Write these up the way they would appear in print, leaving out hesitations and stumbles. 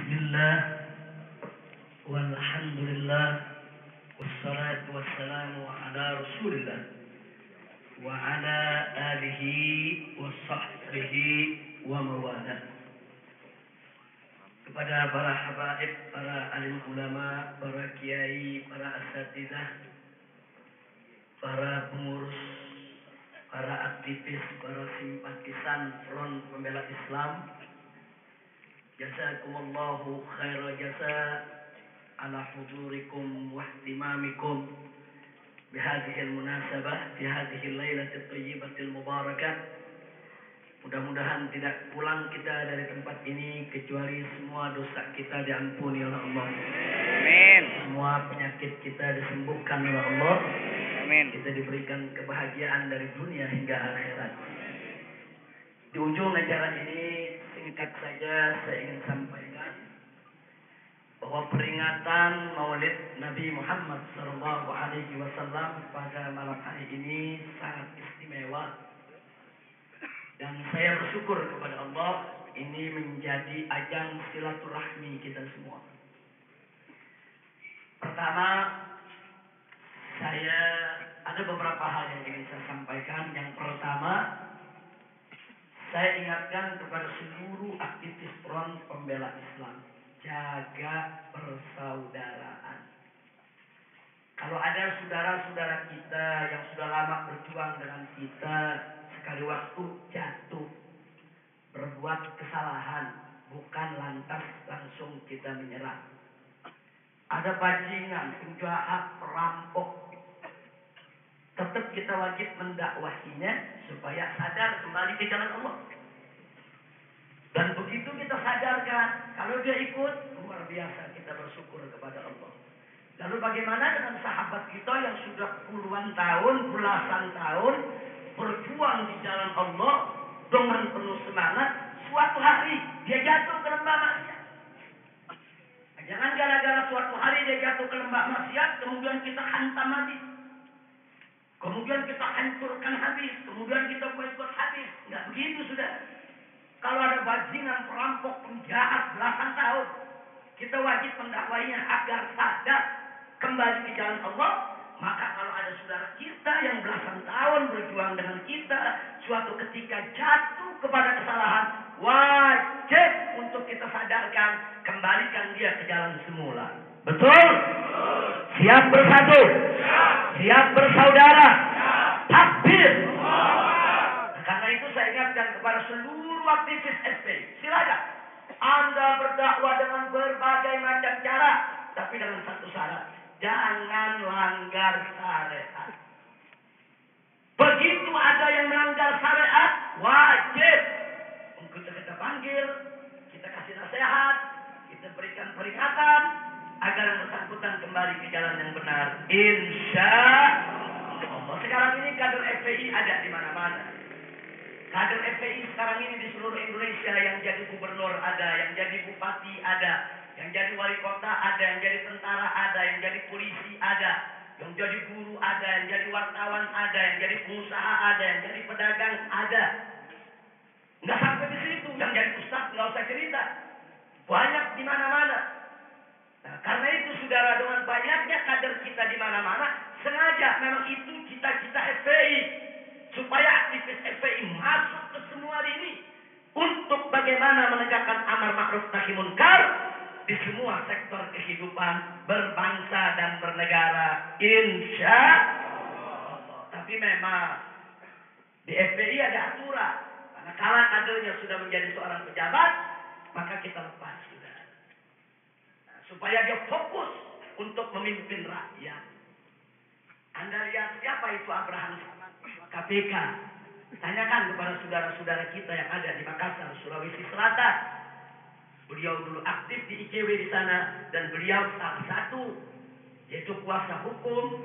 Bismillah walhamdulillah wassalatu wassalamu ala rasulillah wa ala alihi wa sahbihi wa mawalah. Kepada para habaib, para alim ulama, para kiai, para asatidzah, para pengurus, para aktivis, para simpatisan Front Pembela Islam, jazakumullahu khairal jasa ala hudurikum wa ihtimamikum bihadhil munasabah fi hadhil lailatil thayyibatil mubarakah. Mudah-mudahan tidak pulang kita dari tempat ini kecuali semua dosa kita diampuni oleh Allah. Amin. Semua penyakit kita disembuhkan oleh Allah. Amin. Kita diberikan kebahagiaan dari dunia hingga akhirat. Di ujung acara ini singkat saja saya ingin sampaikan bahwa peringatan Maulid Nabi Muhammad SAW pada malam hari ini sangat istimewa, dan saya bersyukur kepada Allah ini menjadi ajang silaturahmi kita semua. Pertama, saya ada beberapa hal yang ingin saya sampaikan. Yang pertama, saya ingatkan kepada seluruh aktivis Front Pembela Islam, jaga persaudaraan. Kalau ada saudara-saudara kita yang sudah lama berjuang dengan kita, sekali waktu jatuh, berbuat kesalahan, bukan lantas langsung kita menyerah. Ada bajingan, penjahat, perampok, tetap kita wajib mendakwahinya supaya sadar kembali ke jalan Allah. Dan begitu kita sadarkan, kalau dia ikut, luar biasa kita bersyukur kepada Allah. Lalu bagaimana dengan sahabat kita yang sudah puluhan tahun, belasan tahun berjuang di jalan Allah dengan penuh semangat, suatu hari dia jatuh ke lembah maksiat. Jangan gara-gara suatu hari dia jatuh ke lembah maksiat, kemudian kita hantam mati. Kemudian kita hancurkan habis, kemudian kita buat habis. Enggak begitu sudah. Kalau ada bajingan, perampok, penjahat belasan tahun, kita wajib mendakwainya agar sadar kembali ke jalan Allah. Maka kalau ada saudara kita yang belasan tahun berjuang dengan kita, suatu ketika jatuh kepada kesalahan, wajib untuk kita sadarkan, kembalikan dia ke jalan semula. Betul? Siap bersatu? Siap bersaudara? Takbir! Karena itu saya ingatkan kepada seluruh aktivis FPI, silakan Anda berdakwah dengan berbagai macam cara, tapi dengan satu syarat, jangan langgar syariat. Begitu ada yang melanggar syariat, wajib untuk kita panggil, kita kasih nasihat, kita berikan peringatan agar yang bersangkutan kembali ke jalan yang benar. Insya Allah. Sekarang ini kader FPI ada di mana-mana. Kader FPI sekarang ini di seluruh Indonesia, yang jadi gubernur ada, yang jadi bupati ada, yang jadi wali kota ada, yang jadi tentara ada, yang jadi polisi ada, yang jadi guru ada, yang jadi wartawan ada, yang jadi pengusaha ada, yang jadi pedagang ada. Nggak sampai di situ, yang jadi ustaz nggak usah cerita, banyak di mana-mana. Nah, karena itu saudara, dengan banyaknya kader kita di mana-mana, sengaja memang itu cita-cita FPI, supaya aktivis FPI masuk ke semua lini untuk bagaimana menegakkan amar ma'ruf nahi munkar di semua sektor kehidupan berbangsa dan bernegara. Insya Allah. Tapi memang di FPI ada aturan. Karena kalau kadernya sudah menjadi seorang pejabat, maka kita lepas sudah. Nah, supaya dia fokus untuk memimpin rakyat. Anda lihat siapa itu Abraham Samad, KPK. Tanyakan kepada saudara-saudara kita yang ada di Makassar, Sulawesi Selatan. Beliau dulu aktif di ICW di sana, dan beliau salah satu yaitu kuasa hukum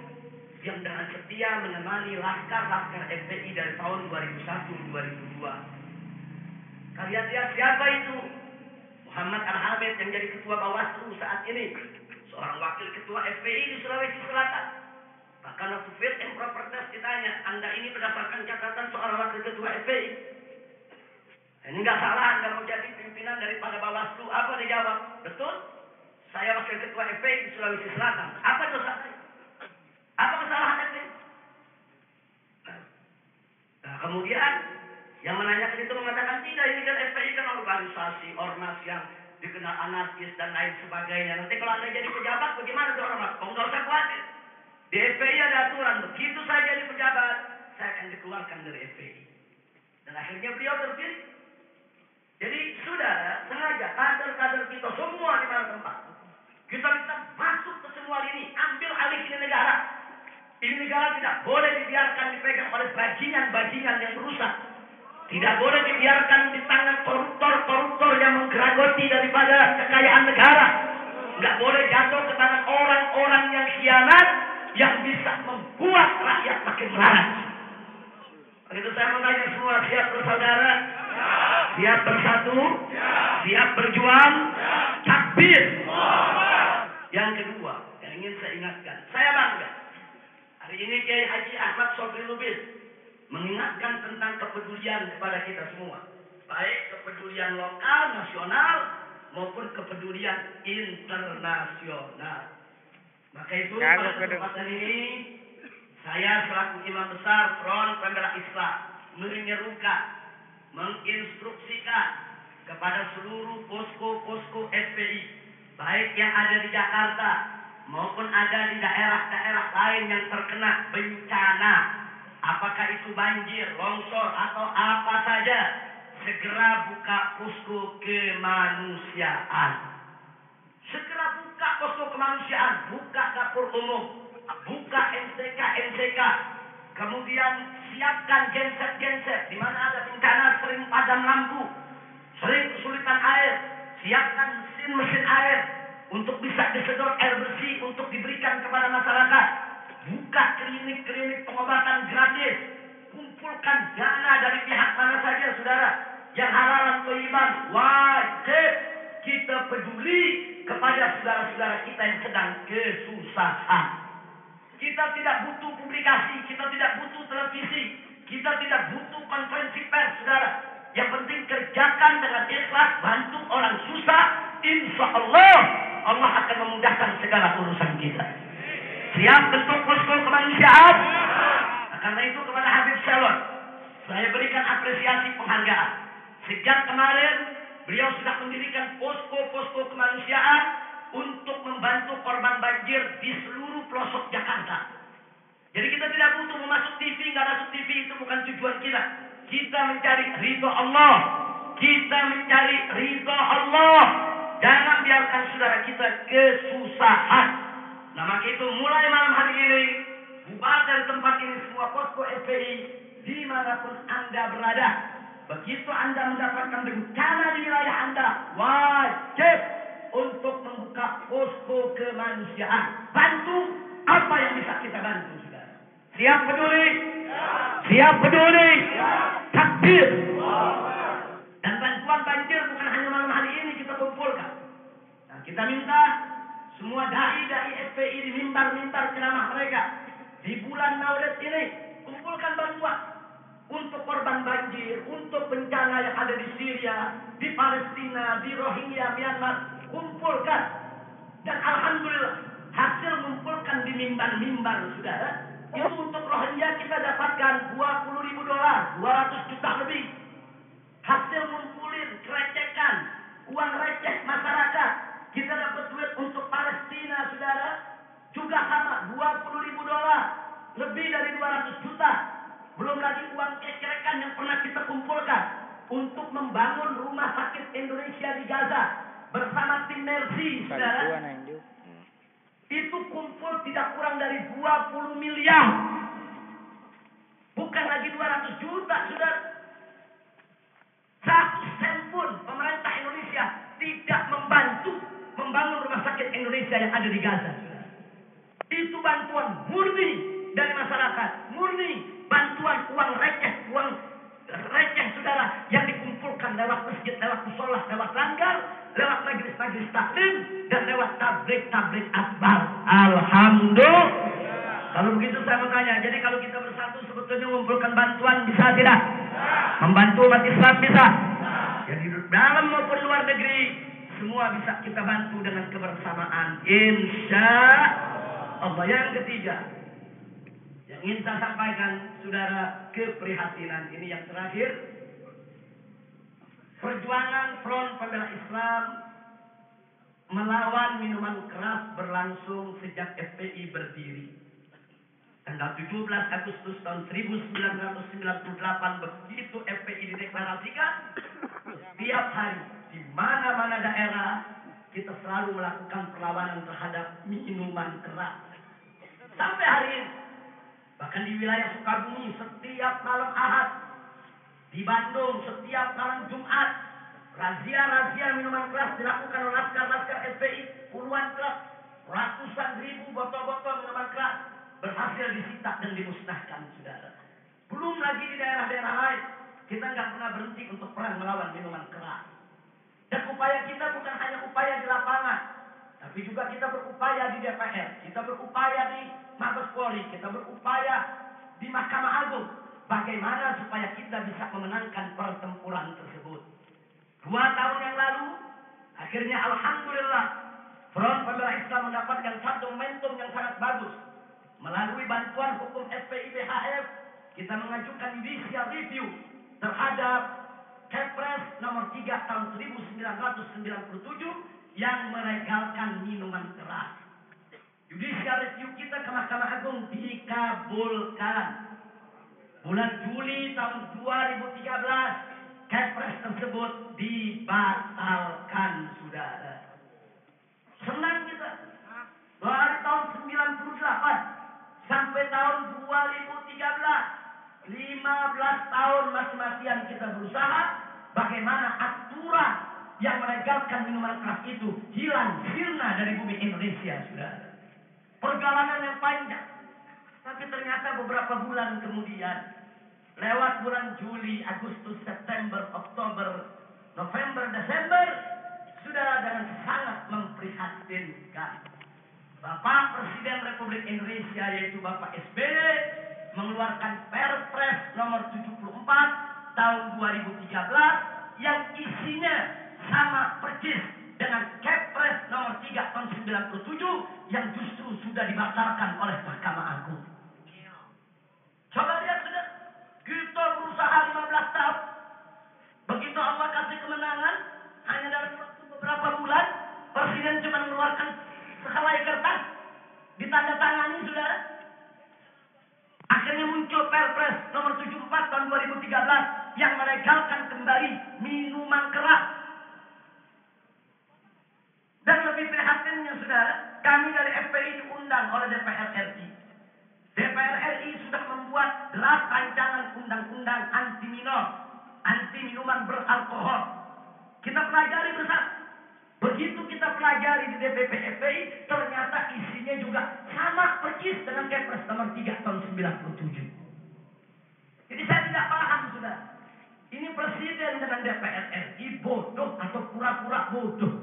yang dengan setia menemani laskar-laskar FPI dari tahun 2001-2002. Kalian lihat siapa itu? Muhammad Al-Hamid yang jadi ketua Bawaslu saat ini, seorang wakil ketua FPI di Sulawesi Selatan. Bahkan waktu fit and proper test ditanya, Anda ini berdasarkan catatan seorang wakil ketua FPI. Ini nggak salah Anda mau jadi pimpinan daripada Bawaslu. Apa dijawab? Betul. Saya wakil ketua FPI di Sulawesi Selatan. Apa dosa saya? Apa kesalahan FPI? Nah, kemudian yang menanyakan itu mengatakan tidak, ini kan FPI kan organisasi, ormas yang dikenal anarkis dan lain sebagainya. Nanti kalau Anda jadi pejabat, bagaimana tuh ormas? Kau nggak usah khawatir. Di FPI ada aturan, begitu saya jadi pejabat, saya akan dikeluarkan dari FPI. Dan akhirnya beliau terpilih. Jadi saudara, sengaja kader-kader kita semua di mana tempat, kita minta masuk ke semua ini, ambil alih ini negara. Ini negara tidak boleh dibiarkan dipegang oleh bajingan-bajingan yang merusak. Tidak boleh dibiarkan di tangan koruptor-koruptor yang menggeragoti daripada kekayaan negara. Nggak boleh jatuh ke tangan orang-orang yang khianat, yang bisa membuat rakyat makin melarat. Begitu saya mengajak semua, siap bersaudara, siap bersatu, siap berjuang, takbir. Yang kedua, yang ingin saya ingatkan, saya bangga. Hari ini Kiai Haji Ahmad Sobri Lubis mengingatkan tentang kepedulian kepada kita semua. Baik kepedulian lokal, nasional, maupun kepedulian internasional. Maka itu pada kesempatan ini, saya selaku imam besar Front Pembela Islam menyerukan, menginstruksikan kepada seluruh posko-posko FPI, baik yang ada di Jakarta maupun ada di daerah-daerah lain yang terkena bencana, apakah itu banjir, longsor atau apa saja, segera buka posko kemanusiaan. Segera buka posko kemanusiaan, buka dapur umum, buka MCK, kemudian siapkan genset, di mana ada bencana sering padam lampu, sering kesulitan air, siapkan mesin air untuk bisa disedot air bersih untuk diberikan kepada masyarakat. Buka klinik-klinik pengobatan gratis, kumpulkan dana dari pihak mana saja saudara, yang halal dan thayyiban. Wajib kita peduli kepada saudara-saudara kita yang sedang kesusahan. Kita tidak butuh publikasi, kita tidak butuh televisi, kita tidak butuh konferensi pers, saudara. Yang penting kerjakan dengan ikhlas, bantu orang susah. Insya Allah, Allah akan memudahkan segala urusan kita. Siap bentuk posko kemanusiaan? Nah, karena itu kepada Habib Salon, saya berikan apresiasi penghargaan. Sejak kemarin, beliau sudah mendirikan posko-posko kemanusiaan untuk membantu korban banjir di seluruh pelosok Jakarta. Jadi kita tidak butuh memasuk TV, nggak masuk TV, itu bukan tujuan kita. Kita mencari ridho Allah. Kita mencari ridho Allah. Jangan biarkan saudara kita kesusahan. Nah, maka itu mulai malam hari ini, bubar dari tempat ini semua posko FPI dimanapun Anda berada. Begitu Anda mendapatkan bencana di wilayah Anda, wajib untuk membuka posko kemanusiaan. Bantu apa yang bisa kita bantu, saudara. Siap peduli? Siap peduli? Takbir. Dan bantuan banjir bukan hanya malam hari ini kita kumpulkan. Nah, kita minta semua dai-dai FPI di mimbar-mimbar ceramah mereka di bulan Maulid ini, kumpulkan bantuan untuk korban banjir, untuk bencana yang ada di Syria, di Palestina, di Rohingya, Myanmar. Kumpulkan. Dan alhamdulillah hasil mengumpulkan di mimbar-mimbar, saudara, itu untuk Rohingya kita dapatkan $20.000, 200 juta lebih. Hasil ngumpulin kerecekan, uang receh masyarakat, kita dapat duit untuk Palestina, saudara, juga sama $20.000, lebih dari 200 juta. Belum lagi uang kecerekan yang pernah kita kumpulkan untuk membangun rumah sakit Indonesia di Gaza bersama tim Mercy, saudara. Itu kumpul tidak kurang dari 20 miliar. Bukan lagi 200 juta, saudara. 1 sen pun pemerintah Indonesia tidak membantu membangun rumah sakit Indonesia yang ada di Gaza. Itu bantuan murni dari masyarakat, murni bantuan uang receh, saudara, yang dikumpulkan lewat masjid, lewat musola, lewat langgar, lewat majelis-majelis taklim, dan lewat tablik akbar. Alhamdulillah. Kalau begitu saya mau tanya, jadi kalau kita bersatu sebetulnya mengumpulkan bantuan bisa tidak? Membantu umat Islam bisa? Jadi dalam maupun luar negeri, semua bisa kita bantu dengan kebersamaan. Insya Allah. Yang ketiga, yang ingin saya sampaikan, saudara, keprihatinan ini yang terakhir. Perjuangan Front Pembela Islam melawan minuman keras berlangsung sejak FPI berdiri. Tanggal 17 Agustus tahun 1998 begitu FPI dideklarasikan, tiap hari di mana-mana daerah kita selalu melakukan perlawanan terhadap minuman keras. Sampai hari ini, bahkan di wilayah Sukabumi setiap malam Ahad, di Bandung setiap malam Jumat, razia-razia minuman keras dilakukan oleh laskar-laskar FPI. Puluhan truk, ratusan ribu botol-botol minuman keras berhasil disita dan dimusnahkan, saudara. Belum lagi di daerah-daerah lain, kita nggak pernah berhenti untuk perang melawan minuman keras. Dan upaya kita bukan hanya upaya di lapangan, tapi juga kita berupaya di DPR, kita berupaya di Mabes Polri, kita berupaya di Mahkamah Agung. Bagaimana supaya kita bisa memenangkan pertempuran tersebut. 2 tahun yang lalu, akhirnya alhamdulillah, Front Pembela Islam mendapatkan satu momentum yang sangat bagus. Melalui bantuan hukum FPI BHF, kita mengajukan judicial review terhadap Kepres nomor 3 tahun 1997 yang melegalkan minuman keras. Judicial review kita ke Mahkamah Agung dikabulkan. Bulan Juli tahun 2013, Kepres tersebut dibatalkan, saudara. Senang kita. Dari tahun 98 sampai tahun 2013, 15 tahun mati-matian kita berusaha bagaimana aturan yang melegalkan minuman keras itu hilang sirna dari bumi Indonesia, saudara. Perjalanan yang panjang. Tapi ternyata beberapa bulan kemudian, lewat bulan Juli, Agustus, September, Oktober, November, Desember, sudah dengan sangat memprihatinkan. Bapak Presiden Republik Indonesia yaitu Bapak SBY mengeluarkan Perpres nomor 74 tahun 2013 yang isinya sama persis dengan Kepres nomor 3 tahun 97 yang justru sudah dibatalkan oleh Mahkamah Agung. Coba lihat, sudah kita berusaha 15 tahun. Begitu Allah kasih kemenangan, hanya dalam waktu beberapa bulan, Presiden cuma mengeluarkan sehelai kertas, ditandatangani, saudara. Akhirnya muncul Perpres nomor 74 tahun 2013 yang melegalkan kembali minuman keras. Dan lebih prihatinnya, saudara, kami dari FPI diundang oleh DPR RI. DPR RI sudah membuat draft rancangan undang-undang anti minuman beralkohol. Kita pelajari bersama. Begitu kita pelajari di DPP FPI, ternyata isinya juga sama persis dengan Kepres nomor 3 tahun 97. Jadi saya tidak paham, saudara. Ini Presiden dengan DPR RI bodoh atau pura-pura bodoh?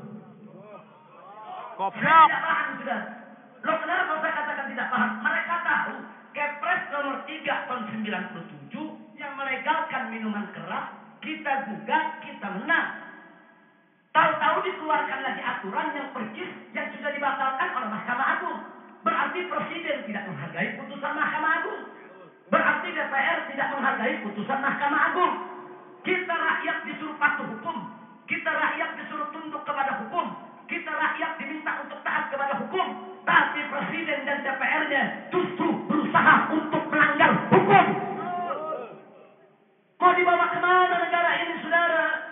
Saya tidak paham, saudara. Loh, kenapa saya katakan tidak paham? Mereka tahu Kepres nomor 3 tahun 97 yang melegalkan minuman keras, kita gugat, kita menang. Tahu-tahu dikeluarkan lagi aturan yang persis yang sudah dibatalkan oleh Mahkamah Agung. Berarti Presiden tidak menghargai putusan Mahkamah Agung. Berarti DPR tidak menghargai putusan Mahkamah Agung. Kita rakyat disuruh patuh hukum. Kita rakyat disuruh tunduk kepada hukum. Kita rakyat diminta untuk taat kepada hukum. Tapi Presiden dan DPR-nya justru berusaha untuk melanggar hukum. Mau dibawa kemana negara ini, saudara?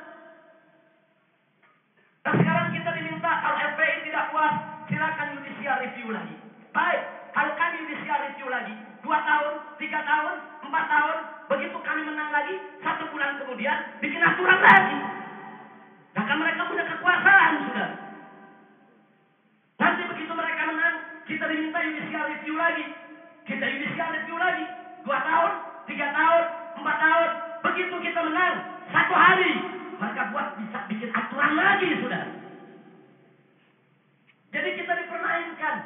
Dan sekarang kita diminta, kalau FPI tidak puas, silakan judicial review lagi. Baik, kalau kami judicial review lagi, 2 tahun, 3 tahun, 4 tahun, begitu kami menang lagi, 1 bulan kemudian, bikin aturan lagi. Nah, kan mereka punya kekuasaan, sudah. Nanti begitu mereka menang, kita diminta judicial review lagi. Kita judicial review lagi, 2 tahun, 3 tahun, 4 tahun. Begitu kita menang, 1 hari, mereka bisa bikin aturan lagi, sudah. Jadi kita dipermainkan.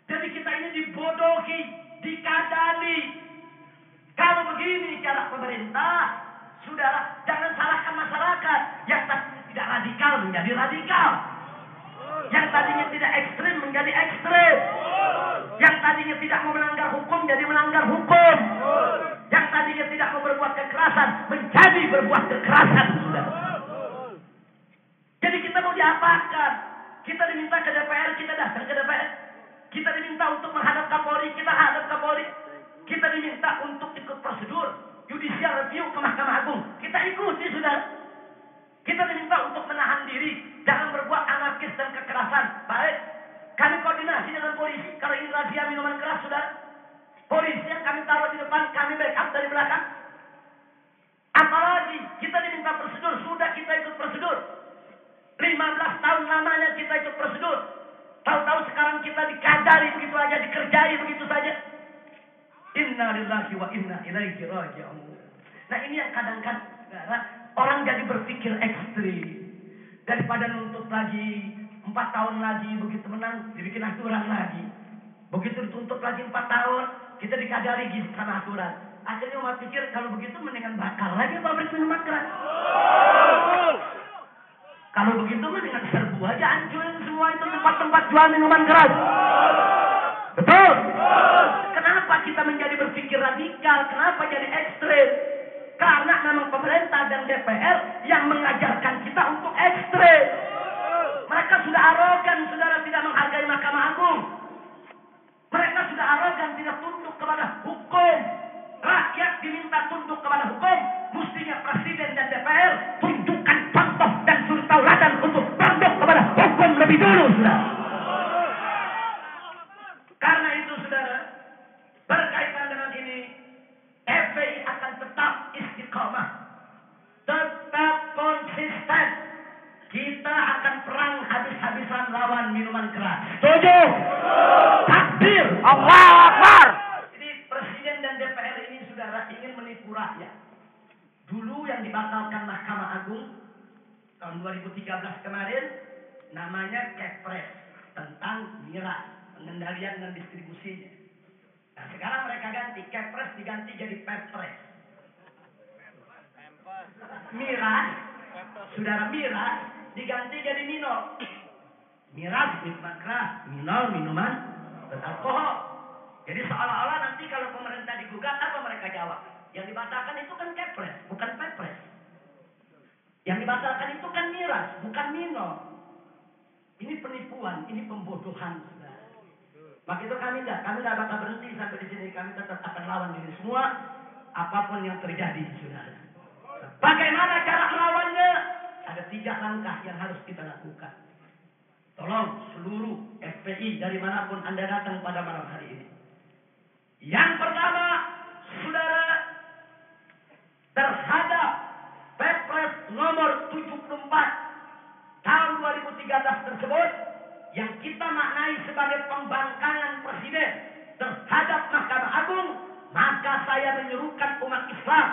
Jadi kita ini dibodohi, dikadali. Kalau begini cara pemerintah, saudara, jangan salahkan masyarakat. Yang tidak radikal menjadi radikal. Yang tadinya tidak ekstrim menjadi ekstrim. Yang tadinya tidak mau melanggar hukum jadi melanggar hukum. Yang tadinya tidak mau berbuat kekerasan menjadi berbuat kekerasan. Sudah. Jadi kita mau diapakan? Kita diminta ke DPR, kita datang ke DPR. Kita diminta untuk menghadap Kapolri, kita hadap Kapolri. Kita diminta untuk ikut prosedur judicial review ke Mahkamah Agung. Kita ikuti, saudara. Kita diminta untuk menahan diri, jangan berbuat anarkis dan kekerasan. Baik, kami koordinasi dengan polisi kalau ingin razia minuman keras, saudara. Polisi yang kami taruh di depan, kami backup dari belakang. Apalagi kita diminta prosedur, sudah kita ikut prosedur. 15 tahun lamanya kita ikut prosedur. Tahu-tahu sekarang kita dikadari begitu aja, dikerjai begitu saja. Inna lillahi wa inna ilaihi raji'un. Nah ini yang kadang-kadang orang jadi berpikir ekstrim. Daripada nuntut lagi 4 tahun lagi, begitu menang dibikin aturan lagi. Begitu dituntut lagi 4 tahun, kita dikadari gitu sama aturan. Akhirnya umat pikir kalau begitu mendingan bakar lagi pabrik minuman keras. Kalau begitu mendingan serbu aja, hancurin semua itu tempat-tempat jual minuman keras. Betul? Kenapa kita menjadi berpikir radikal? Kenapa jadi ekstrem? Karena memang pemerintah dan DPR yang mengajarkan kita untuk ekstrem. Mereka sudah arogan, saudara, tidak menghargai Mahkamah Agung. Mereka sudah arogan, tidak tunduk kepada hukum. Rakyat diminta tunduk kepada hukum. Mestinya Presiden dan DPR tunjukkan contoh dan suri tauladan untuk tunduk kepada hukum lebih dulu, saudara. Karena itu, saudara, berkaitan dengan ini, FPI akan tetap istiqomah, tetap konsisten. Kita akan perang habis-habisan lawan minuman keras. Setuju? Takbir! Allahu Akbar! Jadi Presiden dan DPR ini, saudara, ingin menipu rakyat. Dulu yang dibatalkan Mahkamah Agung tahun 2013 kemarin namanya Kepres tentang miras, pengendalian dan distribusinya. Nah sekarang mereka ganti, Kepres diganti jadi Perpres. Miras, saudara, miras diganti jadi minol. Miras minuman keras, minol minuman beralkohol. Jadi seolah-olah nanti kalau pemerintah digugat, apa mereka jawab? Yang dibatalkan itu kan Kepres, bukan Perpres. Yang dibatalkan itu kan miras, bukan minol. Ini penipuan, ini pembodohan. Maka itu kami tidak bakal berhenti sampai di sini. Kami tetap akan lawan ini semua, apapun yang terjadi, saudara. Bagaimana cara melawannya? Ada 3 langkah yang harus kita lakukan. Tolong seluruh FPI dari manapun Anda datang pada malam hari ini. Yang pertama, saudara, terhadap Perpres nomor 74 tahun 2013 tersebut, yang kita maknai sebagai pembangkangan Presiden terhadap Mahkamah Agung, maka saya menyerukan umat Islam,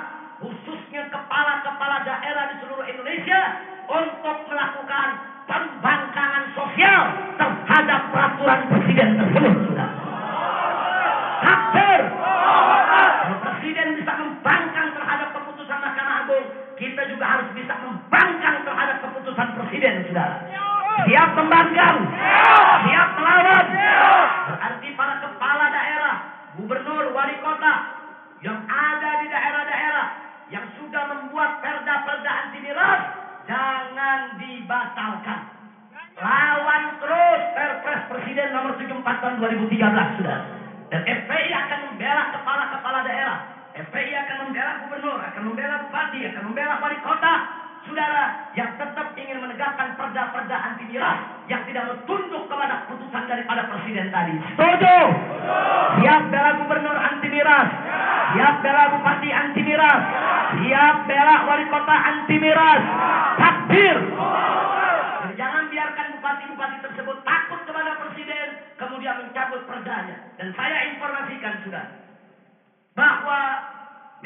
khususnya kepala-kepala daerah di seluruh Indonesia, untuk melakukan pembangkangan sosial terhadap peraturan Presiden tersebut. Sudah. Takbir! Kalau Presiden bisa membangkang terhadap keputusan Mahkamah Agung, kita juga harus bisa membangkang terhadap keputusan Presiden, saudara. Siap membangkang? Siap melawan? Berarti para kepala daerah, gubernur, wali kota yang ada di daerah-daerah yang sudah membuat perda-perda anti miras, jangan dibatalkan. Lawan terus Perpres Presiden nomor 74 tahun 2013, saudara. Dan FPI akan membela kepala-kepala daerah. FPI akan membela gubernur, akan membela bupati, akan membela wali kota, saudara, yang tetap ingin menegakkan perda-perda anti miras, yang tidak tunduk kepada keputusan daripada Presiden tadi. Setuju? Siap bela gubernur anti miras, siap bela bupati anti miras, siap bela wali kota anti miras. Takbir! Jadi jangan biarkan bupati-bupati tersebut takut kepada Presiden, kemudian mencabut perdanya. Dan saya informasikan, sudah, bahwa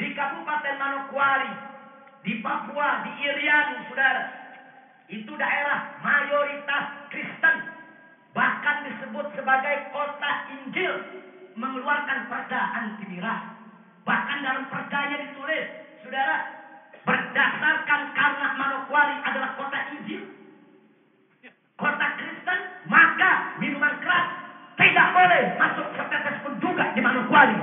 di Kabupaten Manokwari, di Papua, di Irian, saudara, itu daerah mayoritas Kristen, bahkan disebut sebagai kota Injil, mengeluarkan perda anti miras. Bahkan dalam perdanya ditulis, saudara, berdasarkan karena Manokwari adalah kota Injil, kota Kristen, maka minuman keras tidak boleh masuk setetes pun juga di Manokwari.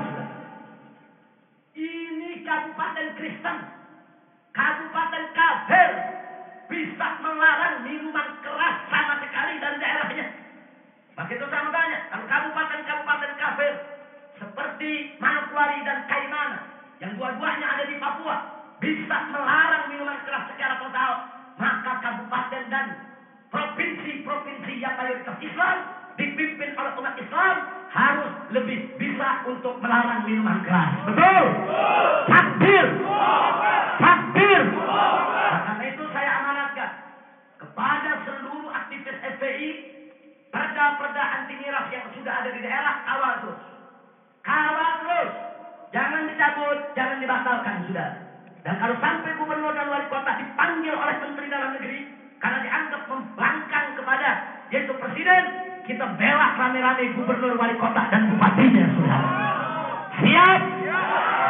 Ini kabupaten Kristen, kabupaten kafir, bisa melarang minuman keras sama sekali dari daerahnya. Maka itu saya mau tanya, kalau kabupaten-kabupaten kafir seperti Manokwari dan Kaimana, yang dua-duanya ada di Papua, bisa melarang minuman keras secara total, maka kabupaten dan provinsi-provinsi yang mayoritas Islam dipimpin oleh umat Islam harus lebih bisa untuk melarang minuman keras. Betul? Takbir! Takbir! Karena itu saya amanatkan kepada seluruh aktivis FPI, perda-perda anti miras yang sudah ada di daerah, kawal terus. Kawal terus. Jangan dicabut, jangan dibatalkan, sudah. Dan kalau sampai gubernur dan wali kota dipanggil oleh Menteri Dalam Negeri karena dianggap membangkang kepada yaitu presiden, kita bela rame-rame gubernur, wali kota dan bupatinya, sudah. Siap?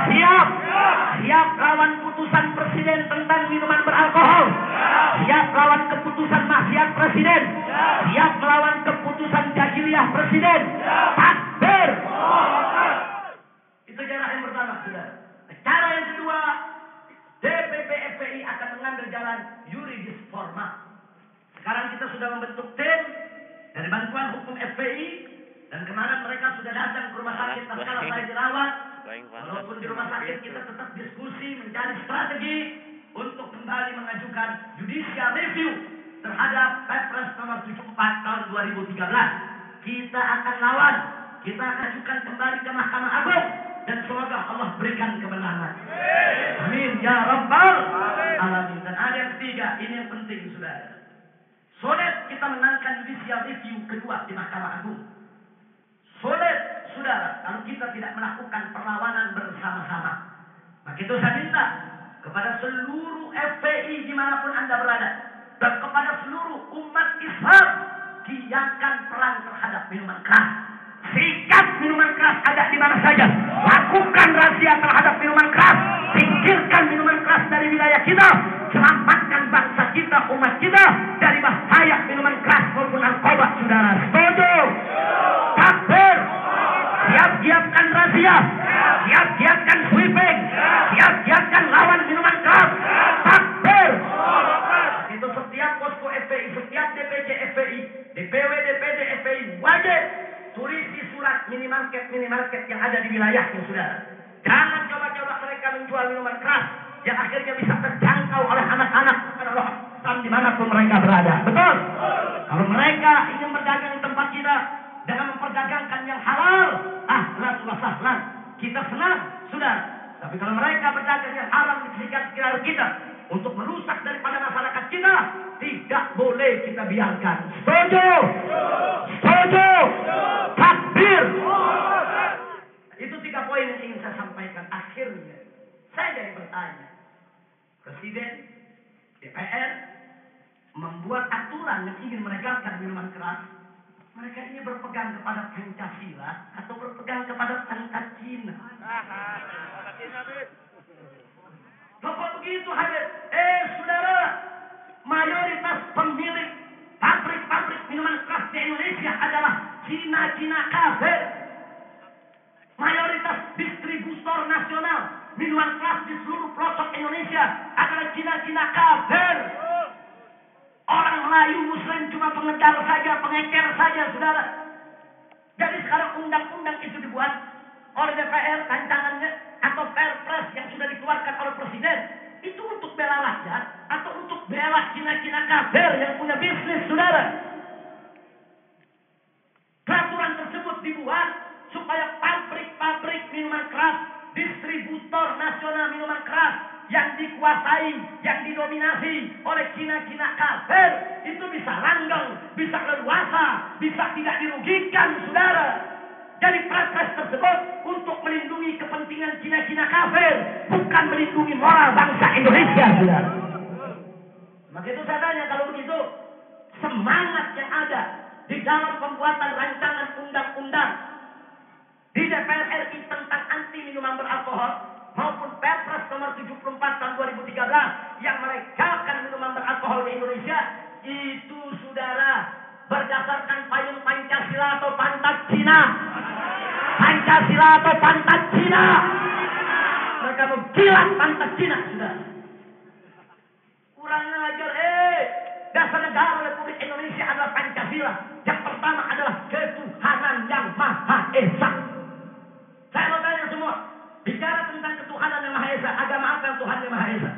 Siap? Siap lawan putusan presiden tentang minuman beralkohol? Siap lawan keputusan maksiat presiden? Siap melawan keputusan jahiliyah presiden? Takbir! Itu cara yang pertama, sudah. Cara yang kedua, DPP FPI akan mengambil jalan yuridis formal. Sekarang kita sudah membentuk tim dari bantuan hukum FPI, dan kemarin mereka sudah datang ke rumah sakit tatkala saya dirawat. Walaupun di rumah sakit kita tetap diskusi mencari strategi untuk kembali mengajukan judicial review terhadap Perpres nomor 74 tahun 2013. Kita akan lawan, kita akan ajukan kembali ke Mahkamah Agung, dan semoga Allah berikan kemenangan. Amin ya rabbal alamin. Dan ada yang ketiga, ini yang penting, saudara. Sulit kita menangkan judicial review kedua di Mahkamah Agung. Sulit, saudara, kalau kita tidak melakukan perlawanan bersama-sama. Maka itu saya minta kepada seluruh FPI dimanapun Anda berada, dan kepada seluruh umat Islam, giatkan perang terhadap minuman keras. Sikap minuman keras ada di mana saja. Lakukan razia terhadap minuman keras. Singkirkan minuman keras dari wilayah kita. Selamatkan bangsa kita, umat kita dari bahaya minuman keras maupun narkoba, saudara. Setuju? Takbir! Siap-siapkan razia. Siap-siapkan sweeping. Siap-siapkan lawan minuman keras. Takbir! Itu setiap posko FPI, setiap DPC FPI, DPW, DPD FPI wajib tulisi surat minimarket yang ada di wilayahnya, saudara. Jangan coba-coba mereka menjual minuman keras yang akhirnya bisa terjangkau oleh anak-anak Islam dimanapun mereka berada. Betul? Kalau mereka ingin berdagang di tempat kita dengan memperdagangkan yang halal, ahlan wa sahlan, kita senang, saudara. Tapi kalau mereka berdagang yang haram di sekitar kita untuk merusak daripada masyarakat kita, tidak boleh kita biarkan. Setuju? Setuju? Takbir! Itu 3 poin yang ingin saya sampaikan. Akhirnya saya jadi bertanya, Presiden, DPR membuat aturan yang ingin meregalkan minuman keras. Mereka ini berpegang kepada Pancasila atau berpegang kepada Pancasila? Kok begitu, Habib? Saudara, mayoritas pemilik pabrik-pabrik minuman keras di Indonesia adalah Cina-Cina kafir. Mayoritas distributor nasional minuman keras di seluruh pelosok Indonesia adalah Cina-Cina kafir. Orang Melayu Muslim cuma pengedar saja, pengecer saja, saudara. Jadi sekarang undang-undang itu dibuat oleh DPR, rancangannya atau Perpres yang sudah dikeluarkan oleh Presiden, itu untuk bela rakyat atau untuk bela Cina-Cina kafir yang punya bisnis, saudara. Peraturan tersebut dibuat supaya pabrik-pabrik minuman keras, distributor nasional minuman keras yang dikuasai, yang didominasi oleh Cina-Cina kafir, itu bisa langgeng, bisa leluasa, bisa tidak dirugikan, saudara. Jadi Perpres tersebut untuk melindungi kepentingan Cina-Cina kafir, bukan melindungi moral bangsa Indonesia, saudara. Maka itu saya tanya, kalau begitu semangat yang ada di dalam pembuatan rancangan undang-undang di DPR RI tentang anti minuman beralkohol, maupun Perpres nomor 74 tahun 2013 yang melegalkan minuman beralkohol di Indonesia, itu saudara berdasarkan payung Pancasila atau Pancasila. Pancasila atau Pancasila. Mereka menggilat Pancasila, saudara. Kurang ajar, dasar negara Republik Indonesia adalah Pancasila. Yang pertama adalah ketuhanan yang Maha Esa. Saya mau tanya semua, bicara tentang ketuhanan yang Maha Esa, agama apa yang Tuhan yang Maha Esa?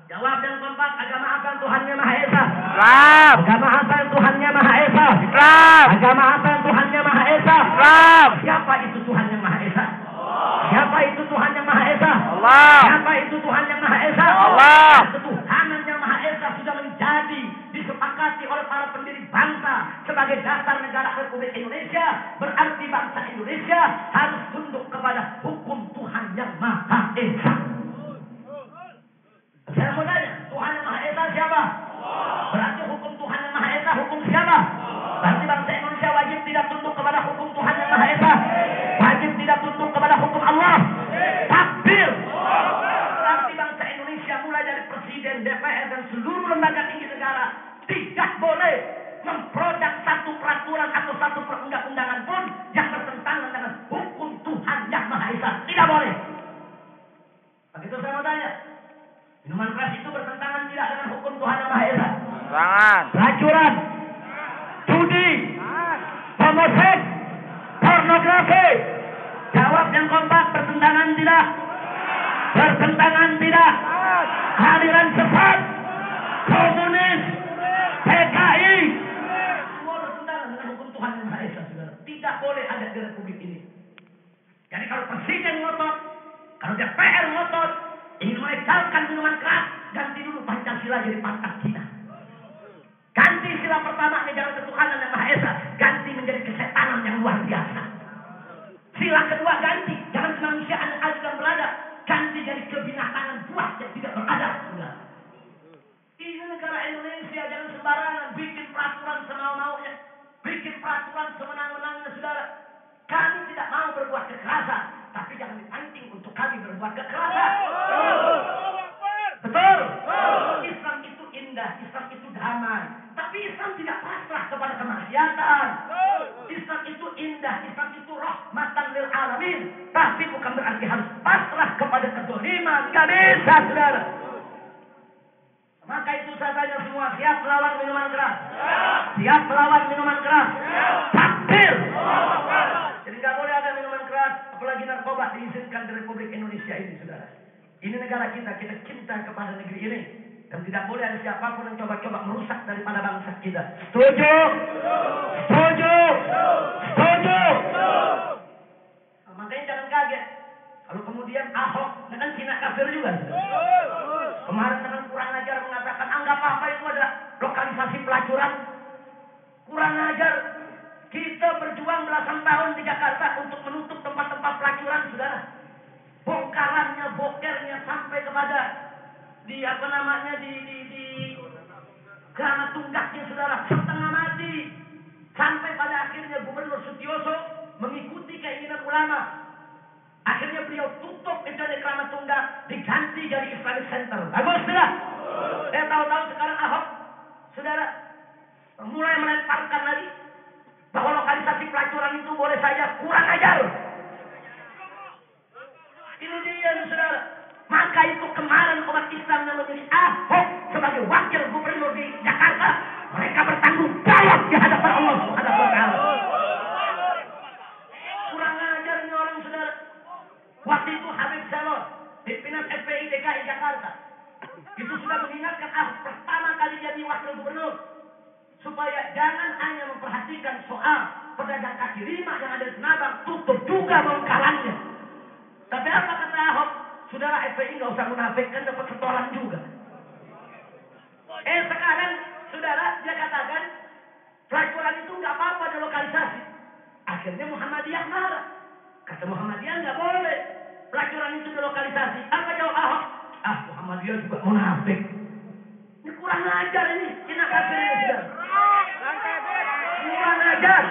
Jawab yang kompak, agama apa yang Tuhan yang Maha Esa? Islam. Agama apa yang Tuhan yang Maha Esa? Islam. Agama apa yang Tuhan yang Maha Esa? Islam. Siapa itu Tuhan yang Maha Esa? Siapa itu Tuhan yang Maha Esa? Allah. Siapa itu Tuhan yang Maha Esa? Allah. Ketuhanan yang Maha Esa sudah menjadi disepakati oleh para pendiri bangsa sebagai dasar negara Republik Indonesia. Berarti bangsa Indonesia harus tunduk kepada hukum Tuhan yang Maha Esa. Saya mau tanya, Tuhan yang Maha Esa siapa? Berarti hukum Tuhan yang Maha Esa hukum siapa? Berarti bangsa Indonesia wajib tidak tunduk kepada hukum Tuhan yang Maha Esa. Wajib tidak tunduk kepada hukum Allah. Takbir. Berarti bangsa Indonesia mulai dari Presiden, DPR dan seluruh lembaga tinggi negara tidak boleh memproduk satu peraturan atau satu perundang-undangan pun yang bertentangan dengan hukum Tuhan yang Maha Esa. Tidak boleh. Begitu saya mau tanya, minuman keras itu bertentangan tidak dengan hukum Tuhan yang Maha Esa? Jangan. Pelacuran, judi, homoseks, pornografi. Jawab yang kompak, bertentangan tidak? Bertentangan tidak? Aliran sesat, komunis, PKI, semua bertentangan dengan hukum Tuhan yang Maha Esa, saudara. Tidak boleh ada di Republik ini. Jadi kalau Presiden ngotot, kalau DPR ngotot, ingin melegalkan minuman keras, ganti dulu Pancasila jadi Pancasila. Ganti sila pertama negara ketuhanan yang Maha Esa, ganti menjadi kesetanan yang luar biasa. Sila kedua ganti, jangan kemanusiaan yang adil dan beradab, ganti jadi kebinatangan buah yang tidak beradab. Ini negara Indonesia, jangan sembarangan bikin peraturan semau-maunya, bikin peraturan semenang-menangnya, saudara. Kami tidak mau berbuat kekerasan, tapi jangan dipancing untuk kami berbuat kekerasan. Betul. Islam itu indah, Islam itu damai. Tapi Islam tidak pasrah kepada kemaksiatan. Islam itu indah, Islam itu rahmatan lil alamin. Tapi bukan berarti harus pasrah kepada kezaliman. Gak bisa, saudara. Maka itu saya tanya semua, siap melawan minuman keras? Siap melawan minuman keras? Takbir. Jadi gak boleh ada minuman keras, apalagi narkoba diizinkan di Republik Indonesia ini, saudara. Ini negara kita, kita cinta kepada negeri ini. Dan tidak boleh ada siapapun yang coba-coba merusak daripada bangsa kita. Setuju? Setuju? Setuju? Nah, makanya jangan kaget kalau kemudian Ahok dengan Cina kafir juga. Kemarin dengan kurang ajar mengatakan anggap apa itu adalah lokalisasi pelacuran. Kurang ajar. Kita berjuang belasan tahun di Jakarta untuk menutup tempat-tempat pelacuran, saudara. Bongkarannya, bokernya sampai kepada di Keramat Tunggaknya, saudara, setengah mati. Sampai pada akhirnya Gubernur Sutioso mengikuti keinginan ulama. Akhirnya beliau tutup itu di Keramat Tunggak, diganti jadi Islamic Center. Bagus tidak? Tahu-tahu sekarang Ahok, saudara, mulai melemparkan lagi bahwa lokalisasi pelacuran itu boleh saja. Kurang ajar. Ini dia, saudara. Maka itu kemarin umat Islam yang memilih Ahok sebagai wakil gubernur di Jakarta, mereka bertanggung jawab di hadapan Allah Subhanahu wa taala. Kurang ajar ini orang, saudara. Waktu itu Habib Salon, pimpinan FPI DKI Jakarta, itu sudah mengingatkan Ahok pertama kali jadi wakil gubernur supaya jangan hanya memperhatikan soal pedagang kaki lima yang ada di Senabang, tutup juga bongkarannya. Tapi apa kata Ahok? Saudara, FPI nggak usah munafik, kan dapat setoran juga. Sekarang, saudara, dia katakan pelacuran itu nggak apa-apa di lokalisasi. Akhirnya Muhammadiyah marah. Kata Muhammadiyah nggak boleh pelacuran itu di lokalisasi. Apa jawab Ahok? Muhammadiyah juga munafik. Ini kurang ajar ini. Cina kafir ini, saudara. Kurang ajar.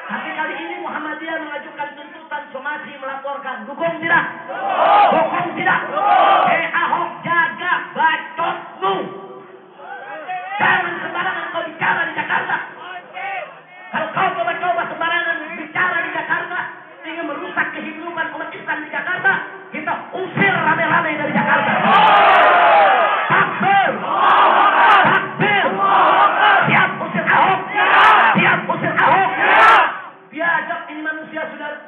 Tapi kali ini Muhammadiyah mengajukan tuntutan somasi melaporkan Dukung tidak? Dukung tidak? Ahok, jaga bacotmu. Jangan sembarangan kau bicara di Jakarta. Kalau kau coba-coba sembarangan bicara di Jakarta, ingin merusak kehidupan umat Islam di Jakarta, kita usir rame-rame dari Jakarta. Takbir! Takbir! Siap usir Ahok! Siap usir Ahok! Biadab ini manusia, saudara.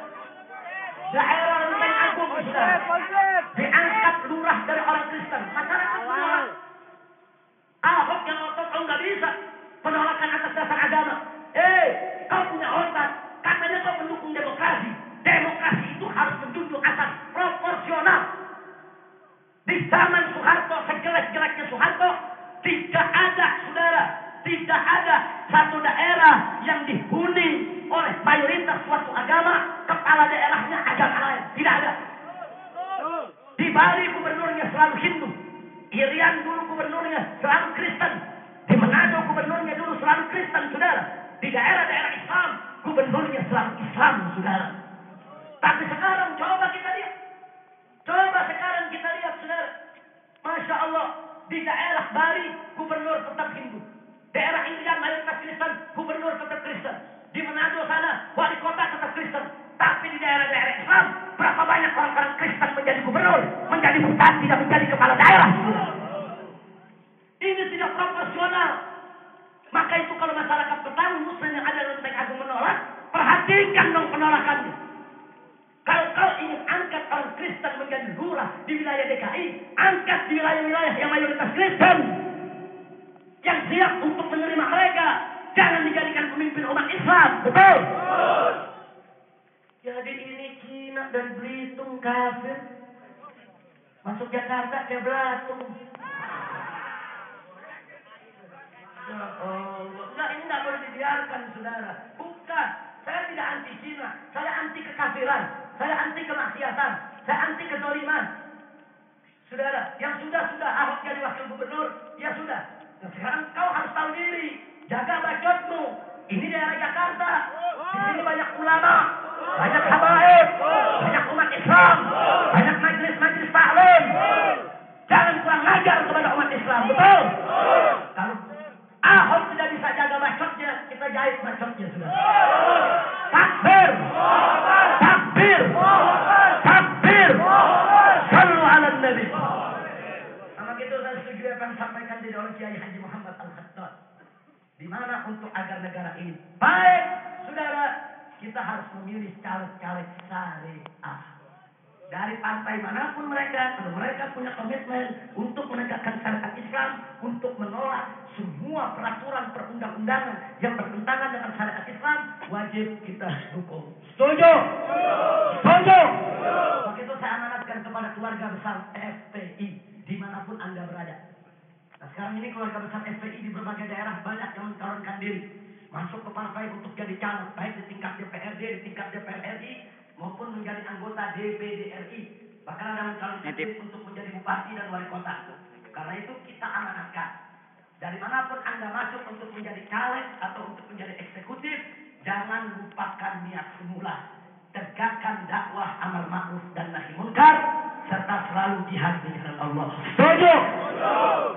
Daerah Lenteng Agung, saudara. Diangkat lurah dari orang Kristen. Masyarakat menolak. Ahok yang otot, kau nggak bisa. Penolakan atas dasar agama. Kau punya otak. Katanya kau mendukung demokrasi. Demokrasi itu harus menjunjung asas proporsional. Di zaman Soeharto, sejelek-jeleknya Soeharto, tidak ada, saudara, tidak ada satu daerah yang dihuni oleh mayoritas suatu agama, kepala daerahnya agama lain. Tidak ada. Di Bali gubernurnya selalu Hindu. Irian dulu gubernurnya selalu Kristen. Di Manado gubernurnya dulu selalu Kristen, saudara. Di daerah-daerah Islam, gubernurnya selalu Islam, saudara. Tapi sekarang coba kita lihat. Coba sekarang kita lihat, saudara. Masya Allah, di daerah Bali, gubernur tetap Hindu. Daerah Irian mayoritas Kristen, gubernur tetap Kristen. Di Manado sana, wali kota tetap Kristen. Tapi di daerah-daerah Islam, berapa banyak orang-orang Kristen menjadi gubernur, menjadi bupati, dan menjadi kepala daerah. Ini tidak proporsional. Maka itu kalau masyarakat petang, muslim yang ada di Lenteng Agung menolak, perhatikan dong penolakannya. Kalau kau ingin angkat orang Kristen menjadi lurah di wilayah DKI, angkat di wilayah-wilayah yang mayoritas Kristen, yang siap untuk menerima mereka. Jangan dijadikan pemimpin umat Islam. Betul? Jadi ini Cina dan Belitung kafir. Masuk Jakarta kayak belatung. Ya Allah. Enggak, ini enggak boleh dibiarkan, saudara. Bukan. Saya tidak anti Cina. Saya anti kekafiran. Saya anti kemaksiatan. Saya anti kezaliman. Saudara, yang sudah Ahok jadi wakil gubernur, ya sudah. Nah, sekarang kau harus tahu diri. Jaga bacotmu. Ini daerah Jakarta. Di sini banyak ulama, banyak habaib, banyak umat Islam, banyak majelis-majelis taklim. Jangan kurang ajar kepada umat Islam, betul? Kalau Ahok tidak bisa jaga bacotnya, kita jahit bacotnya, sudah. Takbir, takbir, takbir. Sallu ala Nabi. Sama gitu saya setuju apa yang disampaikan oleh Kiai Haji Muhammad Al-Khattab. Di mana untuk agar negara ini baik, saudara, kita harus memilih caleg-caleg syariah. Dari partai manapun mereka, kalau mereka punya komitmen untuk menegakkan syariat Islam, untuk menolak semua peraturan perundang-undangan yang bertentangan dengan syariat Islam, wajib kita dukung. Setuju? Setuju? Begitu saya amanatkan kepada keluarga besar FPI, dimanapun Anda berada. Nah, sekarang ini keluarga besar FPI di berbagai daerah banyak yang mencalonkan diri masuk ke partai untuk jadi caleg, baik di tingkat DPRD, di tingkat DPR RI, maupun menjadi anggota DPD RI. Bahkan ada mencalonkan diri untuk menjadi bupati dan wali kota. Karena itu kita amanatkan. Dari manapun Anda masuk untuk menjadi caleg atau untuk menjadi eksekutif, jangan lupakan niat semula. Tegakkan dakwah amar ma'ruf dan nahi munkar, serta selalu jihad di jalan Allah. Setuju?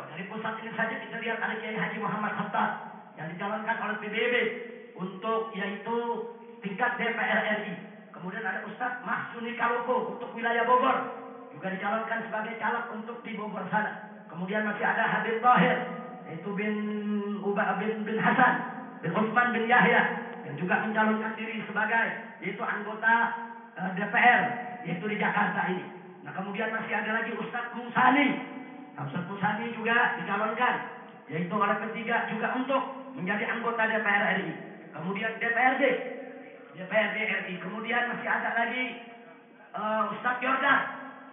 Dari pusat ini saja kita lihat ada Kiai Haji Muhammad Khattab yang dicalonkan oleh PBB untuk yaitu tingkat DPR RI. Kemudian ada Ustadz Mahsuni Kaloko untuk wilayah Bogor, juga dicalonkan sebagai caleg untuk di Bogor sana. Kemudian masih ada Habib Tahir, yaitu bin Hasan, bin Utsman bin Yahya, yang juga mencalonkan diri sebagai yaitu anggota DPR, yaitu di Jakarta ini. Nah, kemudian masih ada lagi Ustadz Musani. Ustadz Musani juga dicalonkan, yaitu oleh P3 juga untuk menjadi anggota DPR RI. Kemudian DPRD RI. Kemudian masih ada lagi Ustadz Yordan,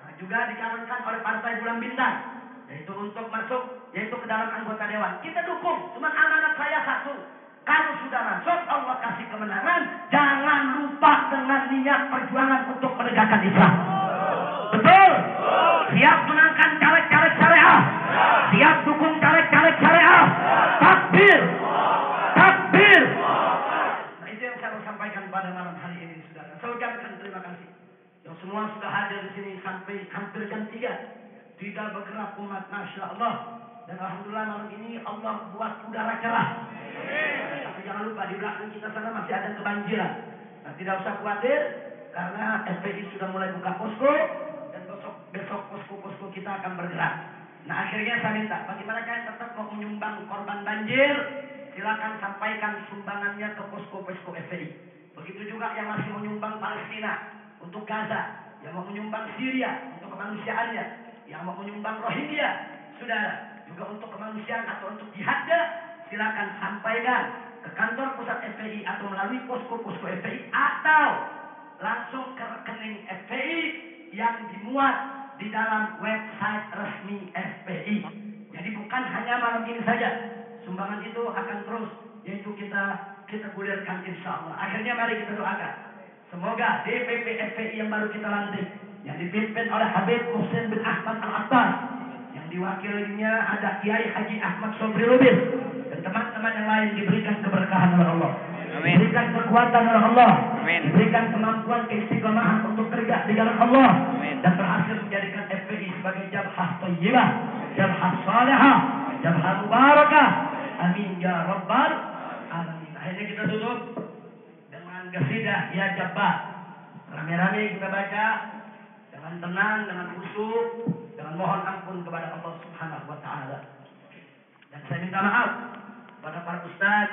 nah, juga dicalonkan oleh Partai Bulan Bintang, yaitu untuk masuk yaitu ke dalam anggota dewan. Kita dukung. Cuma amanat saya satu. Kalau sudah masuk, Allah kasih kemenangan. Jangan lupa dengan niat perjuangan untuk menegakkan Islam. Betul? Siap menangkan caleg-caleg syariah. Siap dukung caleg-caleg syariah. Takbir. Takbir. Nah, itu yang saya mau sampaikan pada malam hari ini, saudara. Saya ucapkan terima kasih. Yang semua sudah hadir di sini sampai hampir jam 3. Tidak bergerak umat, Masya Allah. Dan Alhamdulillah malam ini Allah buat udara cerah. Tapi jangan lupa di belakang kita sana masih ada kebanjiran. Nah, tidak usah khawatir karena FPI sudah mulai buka posko dan besok posko-posko kita akan bergerak. Nah, akhirnya saya minta bagi mereka yang tetap mau menyumbang korban banjir, silakan sampaikan sumbangannya ke posko-posko FPI. Begitu juga yang masih menyumbang Palestina untuk Gaza, yang mau menyumbang Syria untuk kemanusiaannya, yang mau menyumbang Rohingya, saudara, juga untuk kemanusiaan atau untuk jihadnya. Silakan sampaikan ke kantor pusat FPI atau melalui posko-posko FPI atau langsung ke rekening FPI yang dimuat di dalam website resmi FPI. Jadi bukan hanya malam ini saja, sumbangan itu akan terus, yaitu kita gulirkan insya Allah. Akhirnya mari kita doakan semoga DPP FPI yang baru kita lantik, yang dipimpin oleh Habib Muhsin bin Ahmad Al-Abbas, yang diwakilinya ada Kiai Haji Ahmad Sobri Lubis, dan teman-teman yang lain diberikan keberkahan oleh Allah. Amin. Diberikan kekuatan oleh Allah. Amin. Diberikan kemampuan keistiqomahan untuk kerja di jalan Allah. Amin. Dan berhasil menjadikan FPI sebagai jabhah thayyibah, jabhah salihah, jabhah mubarakah. Amin ya rabbal alamin. Akhirnya kita tutup dengan qasidah Ya Jabbar. Rame-rame kita baca dengan tenang, dengan khusyuk, dengan mohon ampun kepada Allah Subhanahu wa taala. Dan saya minta maaf kepada para ustaz,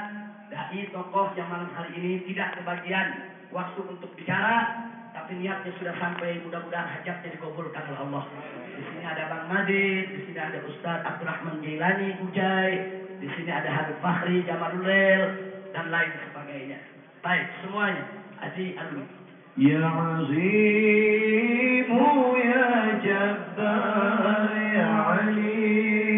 dai, tokoh yang malam hari ini tidak kebagian waktu untuk bicara, tapi niatnya sudah sampai, mudah-mudahan hajatnya dikabulkan oleh Allah. Di sini ada Bang Madid, di sini ada Ustaz Abdurrahman Jailani Ujai, di sini ada Habib Fakhri Jamalulail dan lain sebagainya. Baik, semuanya. Haji Alwi. Ya Azimu Ya Jabbar Ya Ali